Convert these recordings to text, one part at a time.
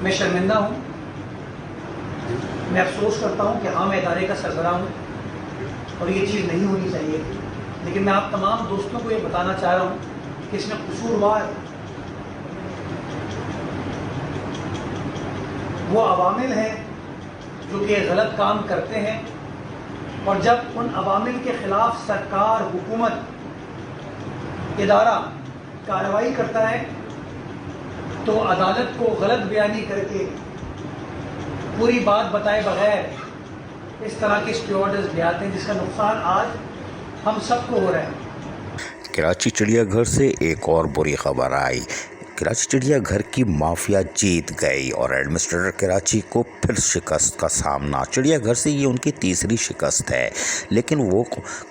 मैं शर्मिंदा हूँ, मैं अफसोस करता हूँ कि हाँ मैं इदारे का सरबराह हूँ और ये चीज़ नहीं होनी चाहिए थी। लेकिन मैं आप तमाम दोस्तों को ये बताना चाह रहा हूँ कि इसमें कसूरवार वो अवामिल हैं जो कि गलत काम करते हैं, और जब उन अवामिल के ख़िलाफ़ सरकार, हुकूमत, इदारा कार्रवाई करता है तो अदालत को गलत बयानी करके पूरी बात बताए बगैर इस तरह के स्टे ऑर्डर्स ले आते हैं, जिसका नुकसान आज हम सबको हो रहा है। कराची चिड़ियाघर से एक और बुरी खबर आई। कराची चिड़ियाघर की माफिया जीत गई और एडमिनिस्ट्रेटर कराची को फिर शिकस्त का सामना। चिड़ियाघर से ये उनकी तीसरी शिकस्त है, लेकिन वो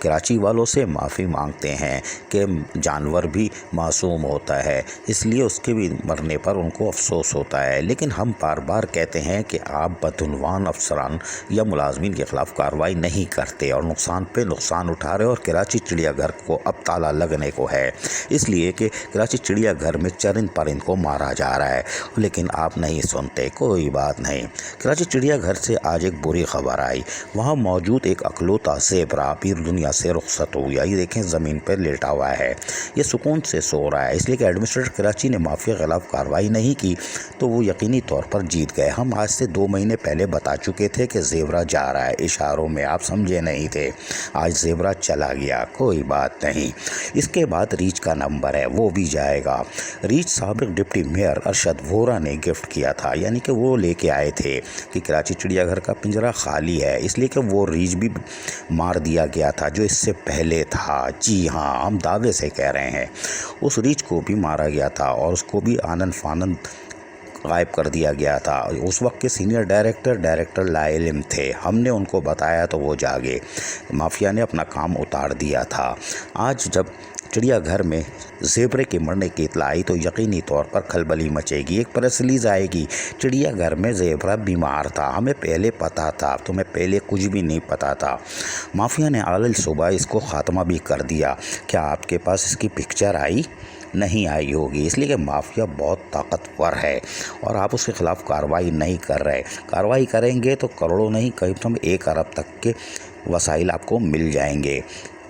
कराची वालों से माफ़ी मांगते हैं कि जानवर भी मासूम होता है, इसलिए उसके भी मरने पर उनको अफसोस होता है। लेकिन हम बार बार कहते हैं कि आप बदउनवान अफसरान या मुलाजमीन के ख़िलाफ़ कार्रवाई नहीं करते और नुकसान पे नुकसान उठा रहे। और कराची चिड़ियाघर को अब ताला लगने को है, इसलिए कि कराची चिड़ियाघर में चरिंद परिंद को मारा जा रहा है, लेकिन आप नहीं सुनते। कोई बात नहीं। कराची चिड़ियाघर से आज एक बुरी खबर आई। वहाँ मौजूद एक अकलौता ज़ेबरा पीर दुनिया से रुखसत हो गया। ये देखें, ज़मीन पर लेटा हुआ है, ये सुकून से सो रहा है। इसलिए कि एडमिनिस्ट्रेटर कराची ने माफिया के खिलाफ कार्रवाई नहीं की तो वो यकीनी तौर पर जीत गए। हम आज से 2 महीने पहले बता चुके थे कि ज़ेबरा जा रहा है, इशारों में, आप समझे नहीं थे। आज ज़ेबरा चला गया, कोई बात नहीं। इसके बाद रीच का नंबर है, वो भी जाएगा। रीच साबिक डिप्टी मेयर अरशद वोरा ने गिफ्ट किया था, यानी कि वो लेके आए थे कि कराची चिड़ियाघर का पिंजरा खाली है, इसलिए कि वो रीच भी मार दिया गया था जो इससे पहले था। जी हाँ, हम दावे से कह रहे हैं, उस रीच को भी मारा गया था और उसको भी आनंद फानंद गायब कर दिया गया था। उस वक्त के सीनियर डायरेक्टर लाइल्म थे, हमने उनको बताया तो वो जागे। माफिया ने अपना काम उतार दिया था। आज जब चिड़ियाघर में ज़ेबरे के मरने की इत्तला आई तो यकीनी तौर पर खलबली मचेगी, एक प्रेस रिलीज़ आएगी। चिड़ियाघर में ज़ेबरा बीमार था, हमें पहले पता था, तुम्हें पहले कुछ भी नहीं पता था। माफिया ने आलल सुबह इसको ख़ात्मा भी कर दिया। क्या आपके पास इसकी पिक्चर आई? नहीं आई होगी, इसलिए कि माफिया बहुत ताकतवर है और आप उसके ख़िलाफ़ कार्रवाई नहीं कर रहे। कार्रवाई करेंगे तो करोड़ों नहीं, करीब 1 अरब तक के वसाइल आपको मिल जाएंगे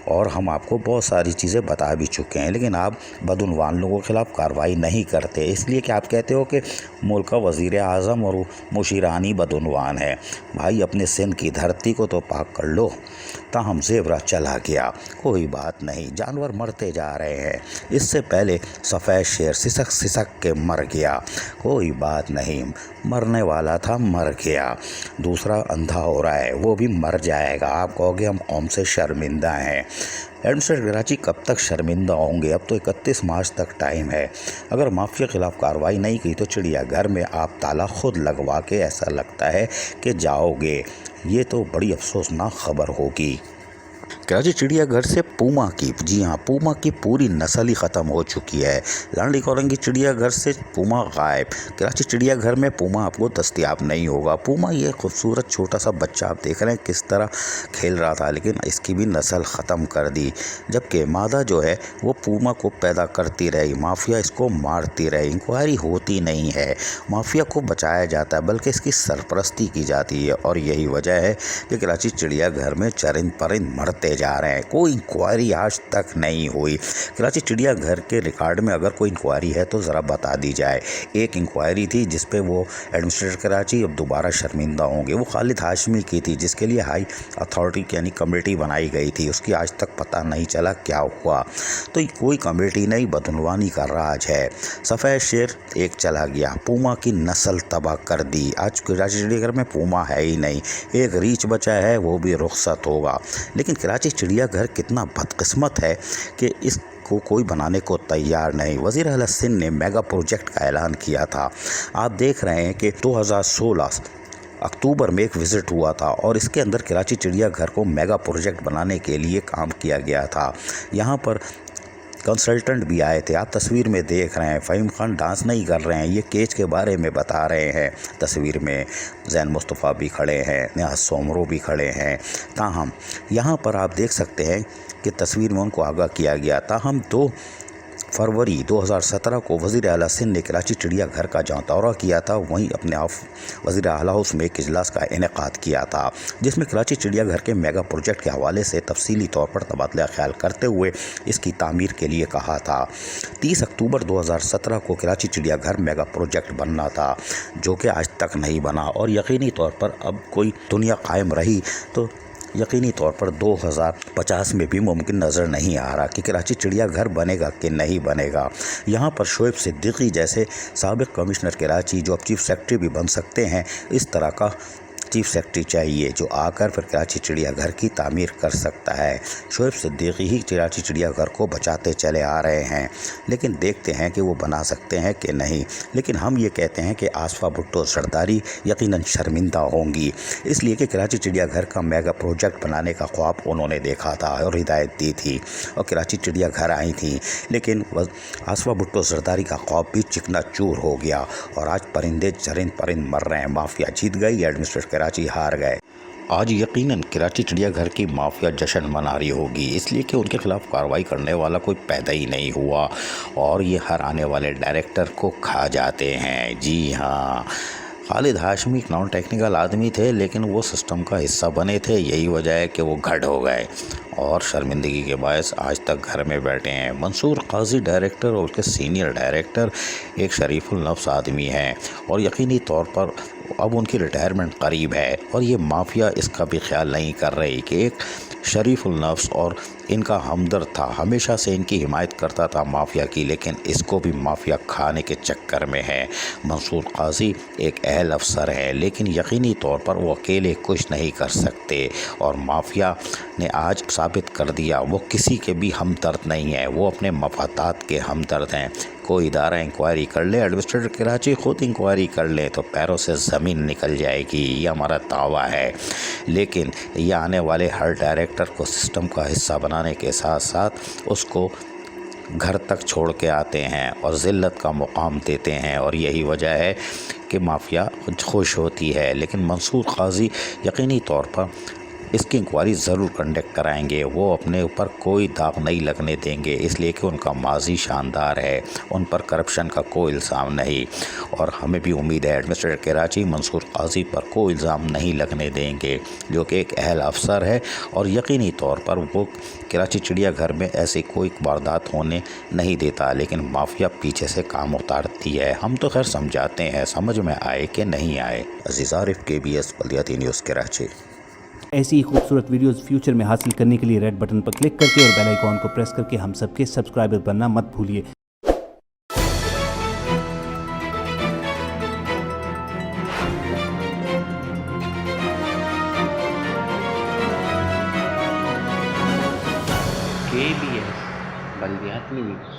और हम आपको बहुत सारी चीज़ें बता भी चुके हैं। लेकिन आप बदउनवान लोगों के खिलाफ़ कार्रवाई नहीं करते, इसलिए कि आप कहते हो कि मुल्क का वज़ीर आज़म और मुशीरानी बदउनवान है। भाई, अपने सिंध की धरती को तो पाक कर लो। ताहम ज़ेबरा चला गया, कोई बात नहीं, जानवर मरते जा रहे हैं। इससे पहले सफ़ेद शेर सिसक सिसक के मर गया, कोई बात नहीं, मरने वाला था, मर गया। दूसरा अंधा हो रहा है, वो भी मर जाएगा। आप कहोगे हम कौम से शर्मिंदा हैं। एडमिनिस्ट्रेटर कराची कब तक शर्मिंदा होंगे? अब तो 31 मार्च तक टाइम है। अगर माफिया के खिलाफ कार्रवाई नहीं की तो चिड़ियाघर में आप ताला खुद लगवा के, ऐसा लगता है कि जाओगे। ये तो बड़ी अफसोसनाक खबर होगी। कराची चिड़ियाघर से पूमा की, जी हाँ, पूमा की पूरी नस्ल ही ख़त्म हो चुकी है। लांडी कॉलोनी चिड़ियाघर से पूमा गायब। कराची चिड़ियाघर में पूमा आपको दस्तयाब नहीं होगा। पूमा ये खूबसूरत छोटा सा बच्चा आप देख रहे हैं किस तरह खेल रहा था, लेकिन इसकी भी नस्ल ख़त्म कर दी। जबकि मादा जो है वो पूमा को पैदा करती रही, माफिया इसको मारती रही, इंक्वायरी होती नहीं है, माफिया को बचाया जाता है, बल्कि इसकी सरपरस्ती की जाती है। और यही वजह है कि कराची चिड़ियाघर में चरिंद परिंद मरते जा रहे हैं। कोई इंक्वायरी आज तक नहीं हुई। कराची चिड़ियाघर के रिकॉर्ड में अगर कोई इंक्वायरी है तो ज़रा बता दी जाए। एक इंक्वायरी थी जिस पे वो एडमिनिस्ट्रेटर कराची अब दोबारा शर्मिंदा होंगे, वो खालिद हाशमी की थी, जिसके लिए हाई अथॉरिटी यानी कमेटी बनाई गई थी। उसकी आज तक पता नहीं चला क्या हुआ। तो कोई कमेटी नहीं, बदउनवानी का राज है। सफ़ेद शेर एक चला गया, पूमा की नस्ल तबाह कर दी। आज कराची चिड़ियाघर में पूमा है ही नहीं, एक रीछ बचा है, वो भी रुखसत होगा। लेकिन कराची चिड़ियाघर कितना बदकिस्मत है कि इस को कोई बनाने को तैयार नहीं। वज़ीर आला सिंध ने मेगा प्रोजेक्ट का ऐलान किया था। आप देख रहे हैं कि 2016 अक्टूबर में एक विज़िट हुआ था और इसके अंदर कराची चिड़ियाघर को मेगा प्रोजेक्ट बनाने के लिए काम किया गया था। यहाँ पर कंसल्टेंट भी आए थे, आप तस्वीर में देख रहे हैं। फ़हीम खान डांस नहीं कर रहे हैं, ये केज के बारे में बता रहे हैं। तस्वीर में ज़ैन मुस्तफ़ा भी खड़े हैं, नियाज़ सोमरो भी खड़े हैं। ताहम यहाँ पर आप देख सकते हैं कि तस्वीर में उनको आगाह किया गया। ताहम 2 फरवरी 2017 को वज़ीर आला सिंध ने कराची चिड़ियाघर का जहाँ दौरा किया था, वहीं अपने आप वज़ीर आला हाउस में एक इजलास का इनेकाद किया था, जिसमें कराची चिड़ियाघर के मेगा प्रोजेक्ट के हवाले से तफसीली तौर पर तबादला ख्याल करते हुए इसकी तामीर के लिए कहा था। 30 अक्टूबर 2017 को कराची चिड़ियाघर मेगा प्रोजेक्ट बनना था, जो कि आज तक नहीं बना और यकीनी तौर पर अब कोई दुनिया कायम रही तो यकीनी तौर पर 2050 में भी मुमकिन नज़र नहीं आ रहा कि कराची चिड़ियाघर बनेगा कि नहीं बनेगा। यहाँ पर शोएब सिद्दीकी जैसे साबिक कमिश्नर कराची, जो अब चीफ सेक्रेटरी भी बन सकते हैं, इस तरह का चीफ सेक्रेटरी चाहिए जो आकर फिर कराची चिड़ियाघर की तामीर कर सकता है। शोएब सिद्दीकी ही कराची चिड़ियाघर को बचाते चले आ रहे हैं, लेकिन देखते हैं कि वो बना सकते हैं कि नहीं। लेकिन हम ये कहते हैं कि आसफा भुट्टो सरदारी यकीनन शर्मिंदा होंगी, इसलिए कि कराची चिड़ियाघर का मेगा प्रोजेक्ट बनाने का ख्वाब उन्होंने देखा था और हिदायत दी थी और कराची चिड़ियाघर आई थी, लेकिन आसफा भुट्टो सरदारी का ख्वाब भी चिकनाचूर हो गया और आज परिंदे चरिंद परिंद मर रहे हैं। माफिया जीत गई, एडमिनिस्ट्रेटर कराची हार गए। आज यकीनन कराची चिड़ियाघर की माफिया जश्न मना रही होगी, इसलिए कि उनके खिलाफ कार्रवाई करने वाला कोई पैदा ही नहीं हुआ और ये हर आने वाले डायरेक्टर को खा जाते हैं। जी हाँ, खालिद हाशमी एक नॉन टेक्निकल आदमी थे, लेकिन वो सिस्टम का हिस्सा बने थे। यही वजह है कि वो घड़ हो गए और शर्मिंदगी के बायस आज तक घर में बैठे हैं। मंसूर काजी डायरेक्टर और उसके सीनियर डायरेक्टर एक शरीफुल नफ्स आदमी हैं और यकीनी तौर पर अब उनकी रिटायरमेंट करीब है और ये माफिया इसका भी ख्याल नहीं कर रही कि एक शरीफुल नफ्स और इनका हमदर्द था, हमेशा से इनकी हिमायत करता था माफिया की, लेकिन इसको भी माफिया खाने के चक्कर में है। मंसूर काजी एक अहल अफसर है, लेकिन यकीनी तौर पर वो अकेले कुछ नहीं कर सकते और माफिया ने आज साबित कर दिया वो किसी के भी हमदर्द नहीं है, वो अपने मफादात के हमदर्द हैं। कोई इदारा इंक्वायरी कर ले, एडमिनिस्ट्रेटर कराची खुद इंक्वायरी कर ले तो पैरों से ज़मीन निकल जाएगी, ये हमारा दावा है। लेकिन ये आने वाले हर डायरेक्टर को सिस्टम का हिस्सा बनाने के साथ साथ उसको घर तक छोड़ के आते हैं और ज़िल्लत का मुकाम देते हैं और यही वजह है कि माफिया खुश होती है। लेकिन मंसूर काजी यकीनी तौर पर इसकी इंक्वायरी ज़रूर कंडक्ट कराएंगे, वो अपने ऊपर कोई दाग नहीं लगने देंगे, इसलिए कि उनका माजी शानदार है, उन पर करप्शन का कोई इल्ज़ाम नहीं और हमें भी उम्मीद है एडमिनिस्ट्रेटर कराची मंसूर काजी पर कोई इल्ज़ाम नहीं लगने देंगे, जो कि एक अहल अफसर है और यकीनी तौर पर वो कराची चिड़ियाघर में ऐसी कोई वारदात होने नहीं देता, लेकिन माफिया पीछे से काम उतारती है। हम तो खैर समझाते हैं, समझ में आए कि नहीं आए। अज़ीज़ आरिफ, KBS बल्दियाती न्यूज़ कराची। ऐसी ही खूबसूरत वीडियोस फ्यूचर में हासिल करने के लिए रेड बटन पर क्लिक करके और बेल आइकॉन को प्रेस करके हम सबके सब्सक्राइबर बनना मत भूलिए। KBS बल्दियाती न्यूज़।